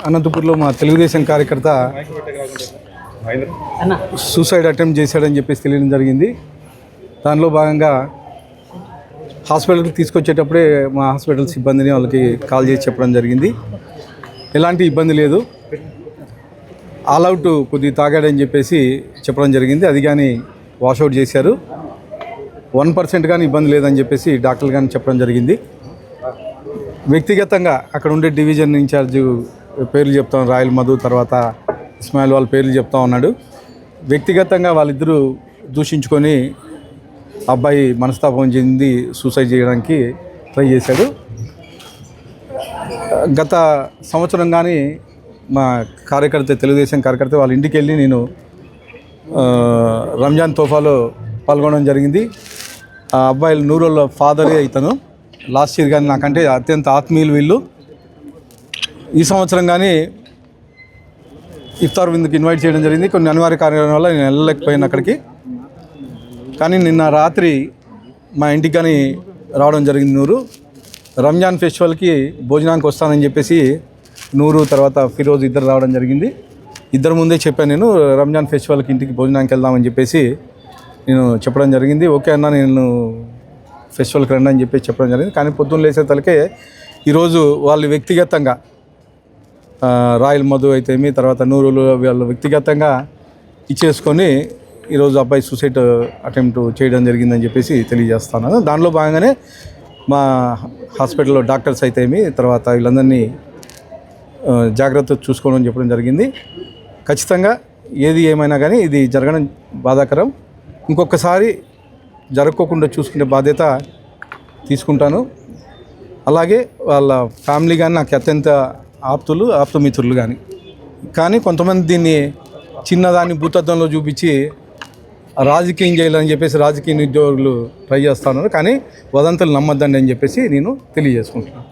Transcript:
అనంతపూర్లో మా తెలుగుదేశం కార్యకర్త సూసైడ్ అటెంప్ట్ చేశాడని చెప్పేసి తెలియడం జరిగింది. దానిలో భాగంగా హాస్పిటల్కి తీసుకొచ్చేటప్పుడే మా హాస్పిటల్ సిబ్బందిని వాళ్ళకి కాల్ చేసి చెప్పడం జరిగింది. ఎలాంటి ఇబ్బంది లేదు, ఆల్అవుట్ కొద్దిగా తాగాడని చెప్పేసి చెప్పడం జరిగింది. అది కానీ వాషౌట్ చేశారు. 1% కానీ ఇబ్బంది లేదని చెప్పేసి డాక్టర్లు కానీ చెప్పడం జరిగింది. వ్యక్తిగతంగా అక్కడ ఉండే డివిజన్ ఇన్ఛార్జ్ పేర్లు చెప్తాం, రాయల్ మధు తర్వాత ఇస్మాయిల్ వాళ్ళ పేర్లు చెప్తా ఉన్నాడు. వ్యక్తిగతంగా వాళ్ళిద్దరూ దూషించుకొని అబ్బాయి మనస్తాపం చెంది సూసైడ్ చేయడానికి ట్రై చేశాడు. గత సంవత్సరం కానీ మా కార్యకర్త, తెలుగుదేశం కార్యకర్త వాళ్ళ ఇంటికి వెళ్ళి నేను రంజాన్ తోఫాలో పాల్గొనడం జరిగింది. ఆ అబ్బాయిలు నూరుల ఫాదరే ఇతను. లాస్ట్ ఇయర్ కానీ నాకంటే అత్యంత ఆత్మీయులు వీళ్ళు. ఈ సంవత్సరం కానీ ఇఫ్తార్ విందుకు ఇన్వైట్ చేయడం జరిగింది. కొన్ని అనివార్య కారణాల వల్ల నేను వెళ్ళలేకపోయాను అక్కడికి. కానీ నిన్న రాత్రి మా ఇంటికి కానీ రావడం జరిగింది. నూరు రంజాన్ ఫెస్టివల్కి భోజనానికి వస్తానని చెప్పేసి నూరు తర్వాత ఫిరోజ్ ఇద్దరు రావడం జరిగింది. ఇద్దరు ముందే చెప్పాను, నేను రంజాన్ ఫెస్టివల్కి ఇంటికి భోజనానికి వెళ్దామని చెప్పేసి నేను చెప్పడం జరిగింది. ఓకే అన్న, నేను ఫెస్టివల్కి రండి అని చెప్పేసి చెప్పడం జరిగింది. కానీ పొద్దున్న లేసే తలకే ఈరోజు వాళ్ళు వ్యక్తిగతంగా రాయల్ మధు అయితేమి తర్వాత నూరులు వాళ్ళు వ్యక్తిగతంగా ఇచ్చేసుకొని ఈరోజు అబ్బాయి సూసైడ్ అటెంప్ట్ చేయడం జరిగిందని చెప్పేసి తెలియజేస్తాను. దానిలో భాగంగానే మా హాస్పిటల్లో డాక్టర్స్ అయితేమి తర్వాత వీళ్ళందరినీ జాగ్రత్త చూసుకోవడం చెప్పడం జరిగింది. ఖచ్చితంగా ఏది ఏమైనా కానీ ఇది జరగడం బాధాకరం. ఇంకొకసారి జరగకోకుండా చూసుకునే బాధ్యత తీసుకుంటాను. అలాగే వాళ్ళ ఫ్యామిలీ కానీ నాకు అత్యంత ఆప్తమిత్రులు కానీ కొంతమంది దీన్ని చిన్నదాన్ని భూతత్వంలో చూపించి రాజకీయం చేయాలని చెప్పేసి రాజకీయ ఉద్యోగులు ట్రై చేస్తున్నారు. కానీ వదంతులు నమ్మద్దండి అని చెప్పేసి నేను తెలియజేసుకుంటున్నాను.